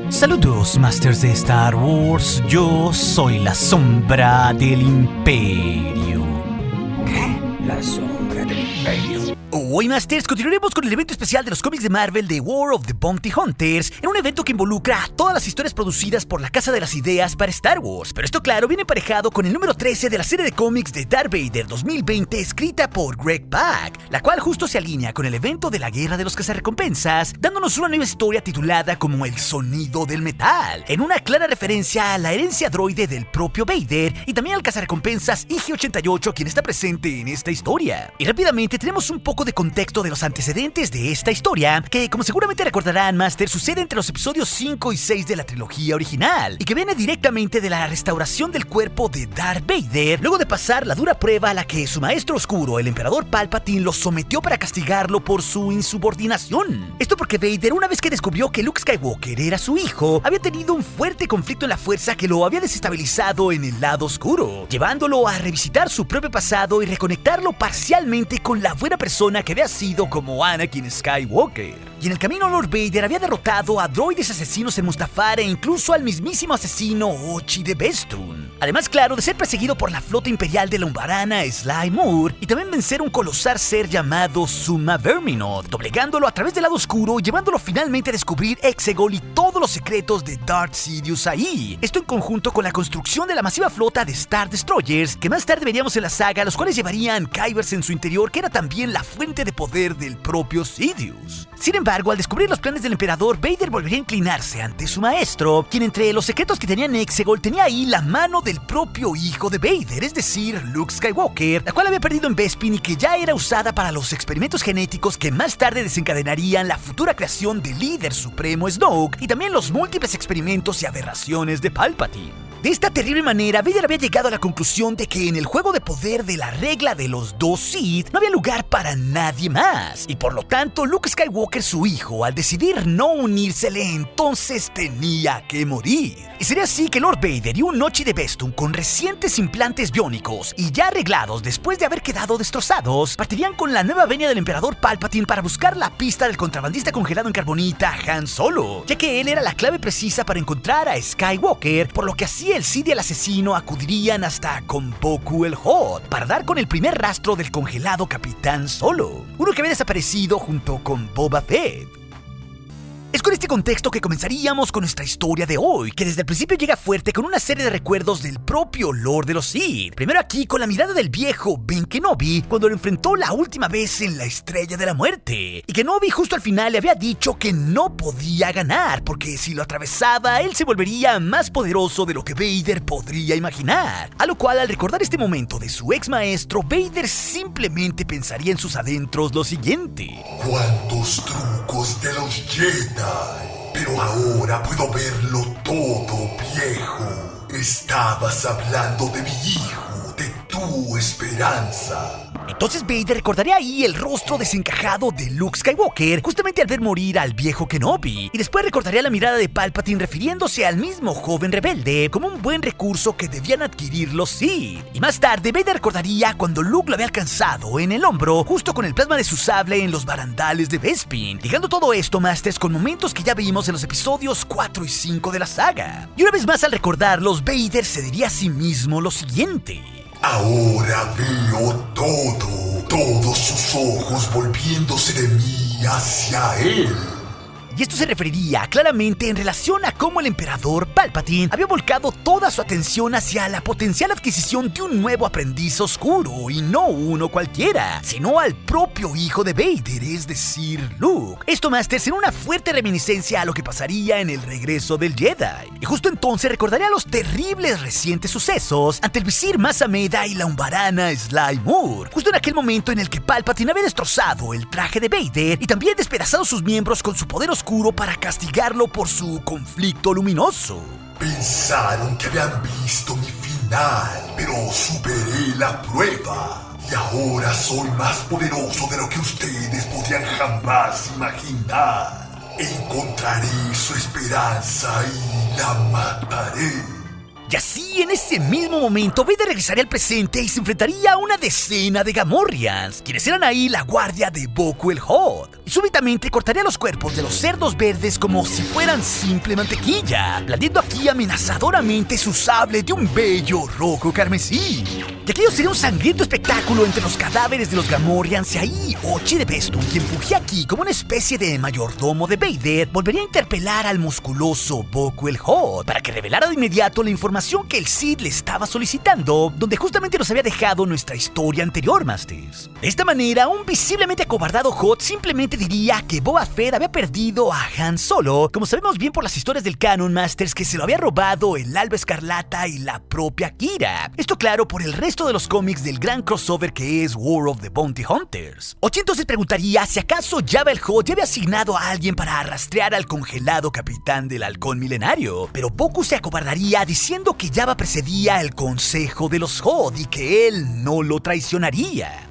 Saludos, Masters de Star Wars. Yo soy la sombra del Imperio. ¿Qué? La sombra del Imperio. Hoy, Masters, continuaremos con el evento especial de los cómics de Marvel de War of the Bounty Hunters, en un evento que involucra a todas las historias producidas por la Casa de las Ideas para Star Wars. Pero esto, claro, viene emparejado con el número 13 de la serie de cómics de Darth Vader 2020, escrita por Greg Pak, la cual justo se alinea con el evento de la Guerra de los Cazarrecompensas, dándonos una nueva historia titulada como El Sonido del Metal, en una clara referencia a la herencia droide del propio Vader y también al Cazarrecompensas IG-88, quien está presente en esta historia. Y rápidamente tenemos un poco de contexto de los antecedentes de esta historia, que como seguramente recordarán, Master, sucede entre los episodios 5 y 6 de la trilogía original, y que viene directamente de la restauración del cuerpo de Darth Vader, luego de pasar la dura prueba a la que su maestro oscuro, el emperador Palpatine, lo sometió para castigarlo por su insubordinación. Esto porque Vader, una vez que descubrió que Luke Skywalker era su hijo, había tenido un fuerte conflicto en la fuerza que lo había desestabilizado en el lado oscuro, llevándolo a revisitar su propio pasado y reconectarlo parcialmente con la buena persona que había sido como Anakin Skywalker. Y en el camino, Lord Vader había derrotado a droides asesinos en Mustafar e incluso al mismísimo asesino Ochi de Bestun. Además, claro, de ser perseguido por la flota imperial de la Umbarana Sly Moore y también vencer un colosal ser llamado Suma Verminoth, doblegándolo a través del lado oscuro y llevándolo finalmente a descubrir Exegol y todos los secretos de Darth Sidious ahí. Esto en conjunto con la construcción de la masiva flota de Star Destroyers que más tarde veríamos en la saga, los cuales llevarían Kyvers en su interior, que era también la fuente de poder del propio Sidious. Sin embargo, al descubrir los planes del emperador, Vader volvería a inclinarse ante su maestro, quien entre los secretos que tenía en Exegol tenía ahí la mano del propio hijo de Vader, es decir, Luke Skywalker, la cual había perdido en Bespin y que ya era usada para los experimentos genéticos que más tarde desencadenarían la futura creación del líder supremo Snoke y también los múltiples experimentos y aberraciones de Palpatine. De esta terrible manera, Vader había llegado a la conclusión de que en el juego de poder de la regla de los dos Sith no había lugar para nadie más, y por lo tanto Luke Skywalker, su hijo, al decidir no unírsele, entonces tenía que morir. Y sería así que Lord Vader y un Ochi de Bestun con recientes implantes biónicos y ya arreglados después de haber quedado destrozados, partirían con la nueva venia del emperador Palpatine para buscar la pista del contrabandista congelado en carbonita Han Solo, ya que él era la clave precisa para encontrar a Skywalker, por lo que así el Cid y el asesino acudirían hasta Konpoku el Hot para dar con el primer rastro del congelado Capitán Solo, uno que había desaparecido junto con Boba Fett. Es con este contexto que comenzaríamos con nuestra historia de hoy, que desde el principio llega fuerte con una serie de recuerdos del propio Lord de los Sith. Primero aquí con la mirada del viejo Ben Kenobi cuando lo enfrentó la última vez en la Estrella de la Muerte, y Kenobi justo al final le había dicho que no podía ganar, porque si lo atravesaba él se volvería más poderoso de lo que Vader podría imaginar. A lo cual, al recordar este momento de su ex maestro, Vader simplemente pensaría en sus adentros lo siguiente: ¿cuántos trucos de los Jedi? Pero ahora puedo verlo todo, viejo. Estabas hablando de mi hijo, de tu esperanza. Entonces Vader recordaría ahí el rostro desencajado de Luke Skywalker justamente al ver morir al viejo Kenobi, y después recordaría la mirada de Palpatine refiriéndose al mismo joven rebelde como un buen recurso que debían adquirir los Sith. Y más tarde Vader recordaría cuando Luke lo había alcanzado en el hombro justo con el plasma de su sable en los barandales de Bespin, ligando todo esto, Masters, con momentos que ya vimos en los episodios 4 y 5 de la saga. Y una vez más, al recordarlos, Vader se diría a sí mismo lo siguiente: ahora veo todos sus ojos volviéndose de mí hacia él. Y esto se referiría claramente en relación a cómo el emperador Palpatine había volcado toda su atención hacia la potencial adquisición de un nuevo aprendiz oscuro, y no uno cualquiera, sino al propio hijo de Vader, es decir, Luke. Esto, Masters, en una fuerte reminiscencia a lo que pasaría en el regreso del Jedi. Y justo entonces recordaría los terribles recientes sucesos ante el visir Mas Amedda y la Umbarana Sly Moore, justo en aquel momento en el que Palpatine había destrozado el traje de Vader y también despedazado sus miembros con su poder oscuro para castigarlo por su conflicto luminoso. Pensaron que habían visto mi final, pero superé la prueba. Y ahora soy más poderoso de lo que ustedes podían jamás imaginar. Encontraré su esperanza y la mataré. Y así, en ese mismo momento, Vader regresaría al presente y se enfrentaría a una decena de Gamorreans, quienes eran ahí la guardia de Boku el Hot. Y súbitamente cortaría los cuerpos de los cerdos verdes como si fueran simple mantequilla, blandiendo aquí amenazadoramente su sable de un bello rojo carmesí. Y aquello sería un sangriento espectáculo entre los cadáveres de los Gamorreans, y ahí Ochi de Bestun, quien fungía aquí como una especie de mayordomo de Vader, volvería a interpelar al musculoso Boku el Hot para que revelara de inmediato la información que el Sith le estaba solicitando, donde justamente nos había dejado nuestra historia anterior, Masters. De esta manera, un visiblemente acobardado Hot simplemente diría que Boba Fett había perdido a Han Solo, como sabemos bien por las historias del canon, Masters, que se lo había robado el Alba Escarlata y la propia Qi'ra. Esto claro por el resto de los cómics del gran crossover que es War of the Bounty Hunters. Ochi entonces preguntaría si acaso Jabba el Hutt ya había asignado a alguien para rastrear al congelado capitán del halcón milenario, pero Boku se acobardaría diciendo que Jabba precedía el consejo de los Hutt y que él no lo traicionaría.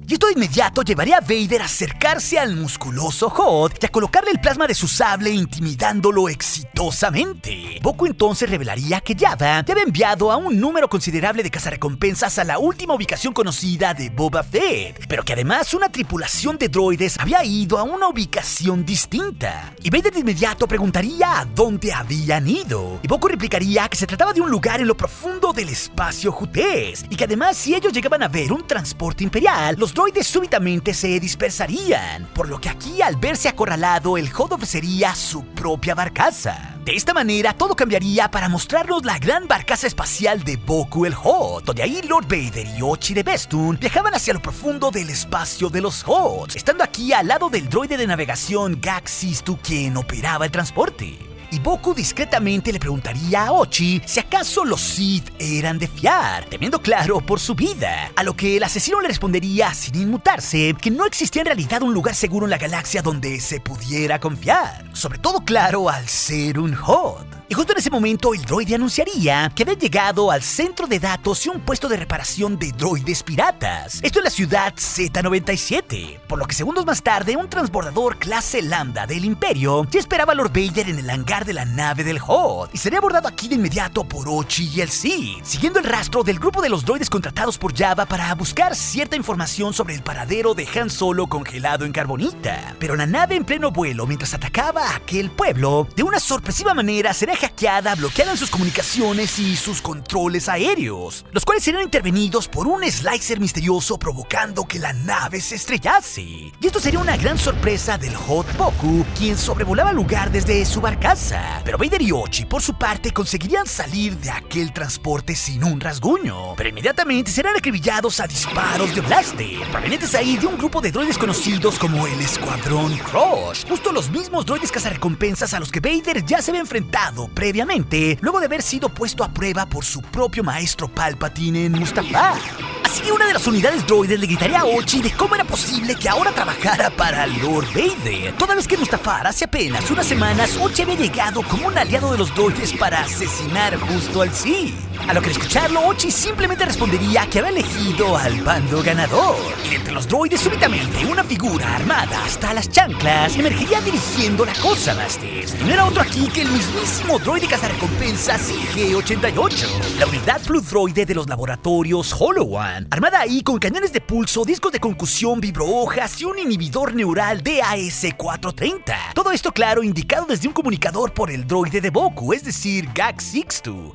Y esto de inmediato llevaría a Vader a acercarse al musculoso Hutt y a colocarle el plasma de su sable, intimidándolo exitosamente. Boku entonces revelaría que Jabba ya había enviado a un número considerable de cazarrecompensas a la última ubicación conocida de Boba Fett, pero que además una tripulación de droides había ido a una ubicación distinta. Y Vader de inmediato preguntaría a dónde habían ido, y Boku replicaría que se trataba de un lugar en lo profundo del espacio hutés, y que además si ellos llegaban a ver un transporte imperial, los droides súbitamente se dispersarían, por lo que aquí al verse acorralado el Hutt ofrecería su propia barcaza. De esta manera todo cambiaría para mostrarnos la gran barcaza espacial de Boku el Hutt, donde ahí Lord Vader y Ochi de Bestun viajaban hacia lo profundo del espacio de los Hutts, estando aquí al lado del droide de navegación Gak Sistu, quien operaba el transporte. Y Boku discretamente le preguntaría a Ochi si acaso los Sith eran de fiar, temiendo claro por su vida, a lo que el asesino le respondería sin inmutarse que no existía en realidad un lugar seguro en la galaxia donde se pudiera confiar, sobre todo claro al ser un Hutt. Y justo en ese momento el droide anunciaría que había llegado al centro de datos y un puesto de reparación de droides piratas, esto en la ciudad Z97, por lo que segundos más tarde un transbordador clase Lambda del Imperio ya esperaba a Lord Vader en el hangar de la nave del Hutt y sería abordado aquí de inmediato por Ochi y el Sith, siguiendo el rastro del grupo de los droides contratados por Jabba para buscar cierta información sobre el paradero de Han Solo congelado en carbonita. Pero la nave en pleno vuelo mientras atacaba a aquel pueblo, de una sorpresiva manera sería hackeada, bloqueada en sus comunicaciones y sus controles aéreos, los cuales serían intervenidos por un slicer misterioso provocando que la nave se estrellase. Y esto sería una gran sorpresa del Hutt Boku, quien sobrevolaba el lugar desde su barcaza. Pero Vader y Ochi, por su parte, conseguirían salir de aquel transporte sin un rasguño, pero inmediatamente serán acribillados a disparos de blaster, provenientes ahí de un grupo de droides conocidos como el Escuadrón Crush, justo los mismos droides cazarrecompensas a los que Vader ya se había enfrentado previamente, luego de haber sido puesto a prueba por su propio maestro Palpatine en Mustafar. Así que una de las unidades droides le gritaría a Ochi de cómo era posible que ahora trabajara para Lord Vader, toda vez que en Mustafar hace apenas unas semanas Ochi había llegado como un aliado de los droides para asesinar justo al Sith. A lo que al escucharlo, Ochi simplemente respondería que había elegido al bando ganador. Y de entre los droides, súbitamente, una figura armada hasta las chanclas emergería dirigiendo la cosa, Masters. Y no era otro aquí que el mismísimo droide cazarrecompensas IG-88, la unidad Pludroide de los laboratorios Holo-One, armada ahí con cañones de pulso, discos de concusión, vibrohojas y un inhibidor neural DAS-430. Todo esto, claro, indicado desde un comunicador por el droide de Boku, es decir, Gak Sistu.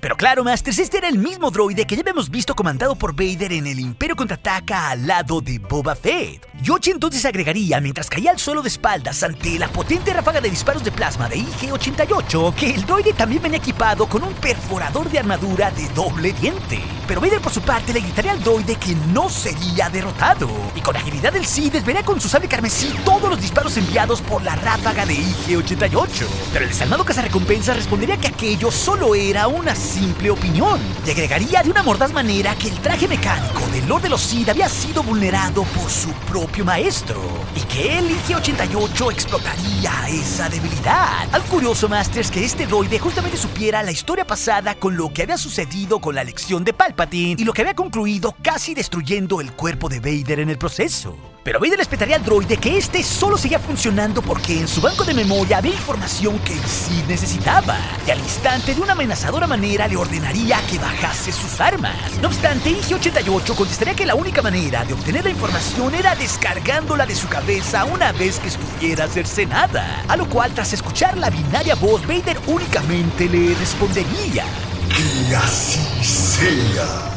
Pero claro, Masters, este era el mismo droide que ya habíamos visto comandado por Vader en el Imperio Contraataca al lado de Boba Fett. Ochi entonces agregaría, mientras caía al suelo de espaldas ante la potente ráfaga de disparos de plasma de IG-88, que el droide también venía equipado con un perforador de armadura de doble diente. Pero Vader por su parte le gritaría al droide que no sería derrotado, y con agilidad del Sith desviaría con su sable carmesí todos los disparos enviados por la ráfaga de IG-88. Pero el desalmado cazarrecompensas respondería que aquello solo era una simple opinión, y agregaría de una mordaz manera que el traje mecánico del Lord de los Sith había sido vulnerado por su propio maestro, y que el IG-88 explotaría esa debilidad. Al curioso, Masters, que este droide justamente supiera la historia pasada con lo que había sucedido con la lección de Palpatine y lo que había concluido casi destruyendo el cuerpo de Vader en el proceso. Pero Vader le espetaría al droide que este solo seguía funcionando porque en su banco de memoria había información que el Sith necesitaba, y al instante de una amenazadora manera le ordenaría que bajase sus armas. No obstante, IG-88 contestaría que la única manera de obtener la información era descargándola de su cabeza una vez que estuviera cercenada, a lo cual tras escuchar la binaria voz, Vader únicamente le respondería: que así sea.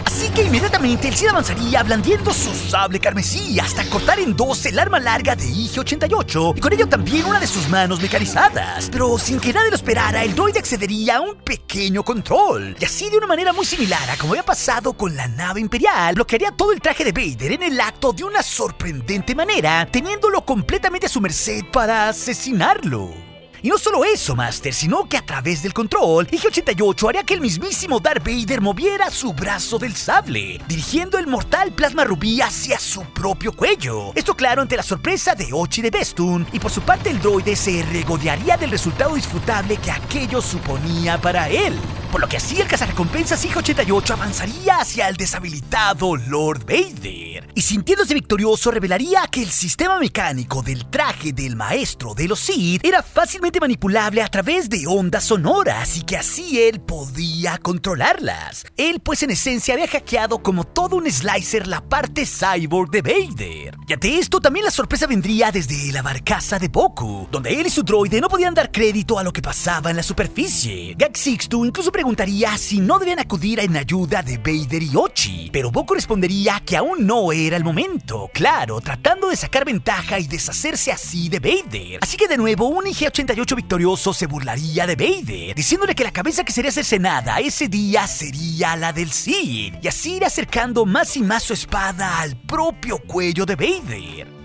Así que inmediatamente el Sith avanzaría blandiendo su sable carmesí hasta cortar en dos el arma larga de IG-88 y con ello también una de sus manos mecanizadas. Pero sin que nadie lo esperara, el droide accedería a un pequeño control, y así de una manera muy similar a como había pasado con la nave imperial, bloquearía todo el traje de Vader en el acto de una sorprendente manera, teniéndolo completamente a su merced para asesinarlo. Y no solo eso, Master, sino que a través del control, IG-88 haría que el mismísimo Darth Vader moviera su brazo del sable, dirigiendo el mortal plasma rubí hacia su propio cuello. Esto claro ante la sorpresa de Ochi de Bestun, y por su parte el droide se regodearía del resultado disfrutable que aquello suponía para él. Por lo que así el cazarrecompensas IG-88 avanzaría hacia el deshabilitado Lord Vader, y sintiéndose victorioso revelaría que el sistema mecánico del traje del maestro de los Sith era fácilmente manipulable a través de ondas sonoras y que así él podía controlarlas. Él pues en esencia había hackeado como todo un slicer la parte cyborg de Vader. Y ante esto también la sorpresa vendría desde la barcaza de Boku, donde él y su droide no podían dar crédito a lo que pasaba en la superficie. Gag Sixtu incluso preguntaría si no debían acudir en ayuda de Vader y Ochi, pero Boku respondería que aún no era el momento, claro, tratando de sacar ventaja y deshacerse así de Vader. Así que de nuevo un IG-88 victorioso se burlaría de Vader, diciéndole que la cabeza que sería cercenada ese día sería la del Sith, y así ir acercando más y más su espada al propio cuello de Vader.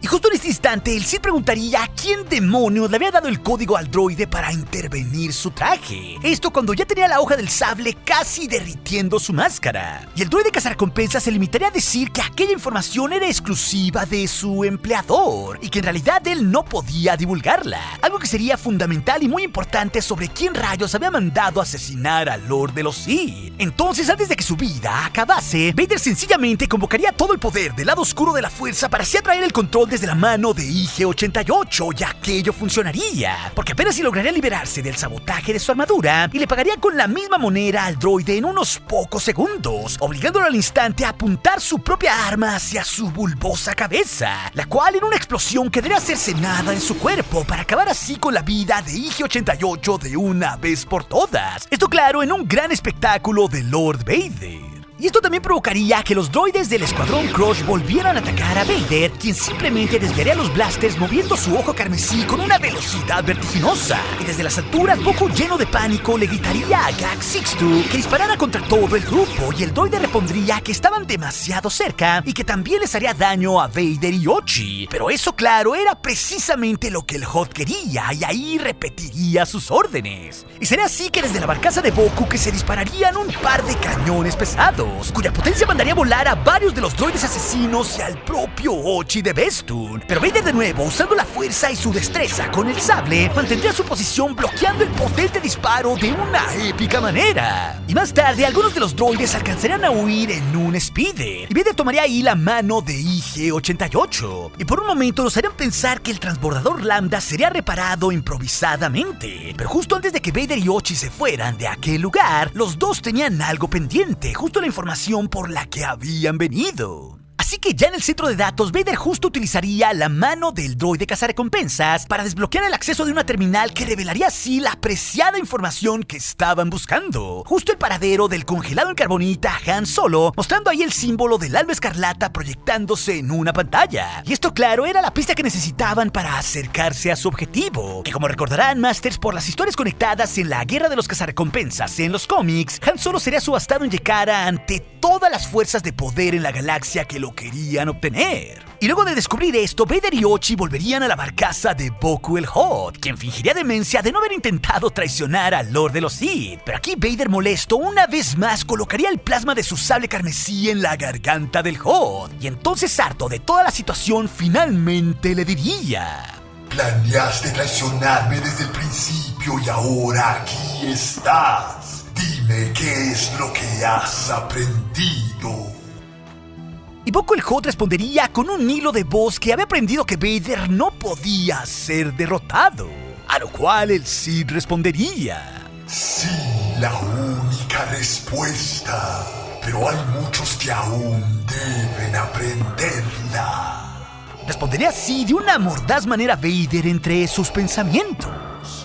Y justo en este instante, el Sith preguntaría a quién demonios le había dado el código al droide para intervenir su traje. Esto cuando ya tenía la hoja del sable casi derritiendo su máscara. Y el droide cazarrecompensas se limitaría a decir que aquella información era exclusiva de su empleador y que en realidad él no podía divulgarla. Algo que sería fundamental y muy importante sobre quién rayos había mandado asesinar al Lord de los Sith. Entonces, antes de que su vida acabase, Vader sencillamente convocaría todo el poder del lado oscuro de la fuerza para así atraer el control desde la mano de IG-88, y aquello funcionaría, porque apenas si lograría liberarse del sabotaje de su armadura y le pagaría con la misma moneda al droide en unos pocos segundos, obligándolo al instante a apuntar su propia arma hacia su bulbosa cabeza, la cual en una explosión quedaría cercenada en su cuerpo para acabar así con la vida de IG-88 de una vez por todas. Esto claro, en un gran espectáculo de Lord Vader. Y esto también provocaría que los droides del Escuadrón Crush volvieran a atacar a Vader, quien simplemente desviaría los blasters moviendo su ojo carmesí con una velocidad vertiginosa. Y desde las alturas, Boku lleno de pánico le gritaría a Gag Sixtu que disparara contra todo el grupo, y el droide repondría que estaban demasiado cerca y que también les haría daño a Vader y Ochi. Pero eso claro, era precisamente lo que el Hot quería, y ahí repetiría sus órdenes. Y sería así que desde la barcaza de Boku que se dispararían un par de cañones pesados, cuya potencia mandaría volar a varios de los droides asesinos y al propio Ochi de Bestun. Pero Vader de nuevo, usando la fuerza y su destreza con el sable, mantendría su posición bloqueando el potente disparo de una épica manera. Y más tarde, algunos de los droides alcanzarían a huir en un speeder, y Vader tomaría ahí la mano de IG-88. Y por un momento nos harían pensar que el transbordador Lambda sería reparado improvisadamente. Pero justo antes de que Vader y Ochi se fueran de aquel lugar, los dos tenían algo pendiente, justo la información por la que habían venido. Así que ya en el centro de datos, Vader justo utilizaría la mano del droide cazarrecompensas para desbloquear el acceso de una terminal que revelaría así la preciada información que estaban buscando. Justo el paradero del congelado en carbonita Han Solo, mostrando ahí el símbolo del alma escarlata proyectándose en una pantalla. Y esto claro, era la pista que necesitaban para acercarse a su objetivo, que como recordarán Masters por las historias conectadas en la Guerra de los Cazarrecompensas en los cómics, Han Solo sería subastado en Yekara ante todas las fuerzas de poder en la galaxia que lo querían obtener. Y luego de descubrir esto, Vader y Ochi volverían a la barcaza de Boku el Hot, quien fingiría demencia de no haber intentado traicionar al Lord de los Sith. Pero aquí Vader molesto una vez más colocaría el plasma de su sable carmesí en la garganta del Hot, y entonces harto de toda la situación finalmente le diría: planeaste traicionarme desde el principio y ahora aquí estás. Dime qué es lo que has aprendido. Y Boko el Hot respondería con un hilo de voz que había aprendido que Vader no podía ser derrotado. A lo cual el Sith respondería: Sí, la única respuesta. Pero hay muchos que aún deben aprenderla. Respondería así de una mordaz manera Vader entre sus pensamientos.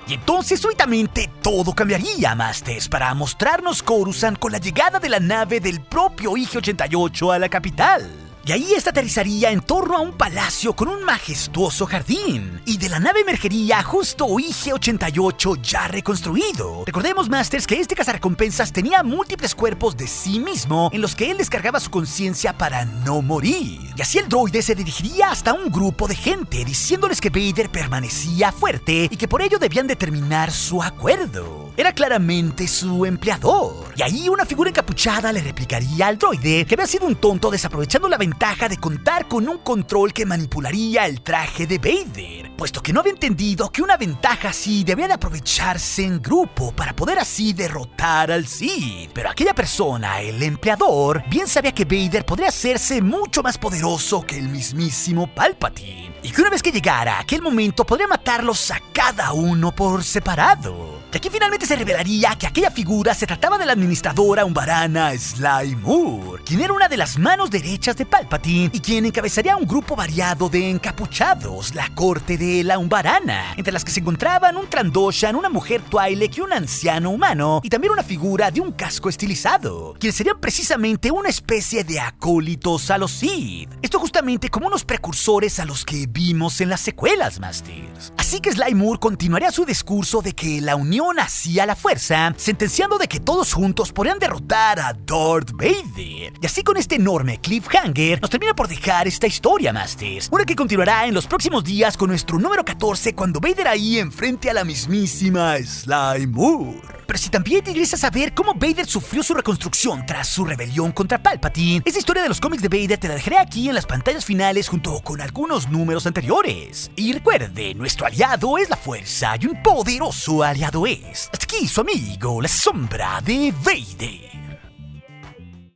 Y entonces súbitamente todo cambiaría, Masters, para mostrarnos Coruscant con la llegada de la nave del propio IG-88 a la capital. Y ahí esta aterrizaría en torno a un palacio con un majestuoso jardín. Y de la nave emergería justo IG-88 ya reconstruido. Recordemos, Masters, que este cazarrecompensas tenía múltiples cuerpos de sí mismo en los que él descargaba su conciencia para no morir. Y así el droide se dirigiría hasta un grupo de gente diciéndoles que Vader permanecía fuerte y que por ello debían determinar su acuerdo. Era claramente su empleador. Y ahí una figura encapuchada le replicaría al droide que había sido un tonto desaprovechando la ventaja de contar con un control que manipularía el traje de Vader, puesto que no había entendido que una ventaja así debía de aprovecharse en grupo para poder así derrotar al Sith. Pero aquella persona, el empleador, bien sabía que Vader podría hacerse mucho más poderoso que el mismísimo Palpatine, y que una vez que llegara aquel momento podría matarlos a cada uno por separado. Y aquí finalmente se revelaría que aquella figura se trataba de la administradora umbarana Sly Moore, quien era una de las manos derechas de Palpatine y quien encabezaría un grupo variado de encapuchados, la corte de la umbarana, entre las que se encontraban un Trandoshan, una mujer Twi'lek y un anciano humano, y también una figura de un casco estilizado, quienes serían precisamente una especie de acólitos a los Sith. Esto justamente como unos precursores a los que vimos en las secuelas, Masters. Así que Sly Moore continuaría su discurso de que la unión hacía la fuerza, sentenciando de que todos juntos podrían derrotar a Darth Vader. Y así con este enorme cliffhanger nos termina por dejar esta historia, Masters, una que continuará en los próximos días con nuestro número 14, cuando Vader ahí enfrente a la mismísima Sly Moore. Pero si también te interesa saber cómo Vader sufrió su reconstrucción tras su rebelión contra Palpatine, esta historia de los cómics de Vader te la dejaré aquí en las pantallas finales junto con algunos números anteriores. Y recuerde, nuestro aliado es la fuerza y un poderoso aliado es. Hasta aquí su amigo, la sombra de Vader.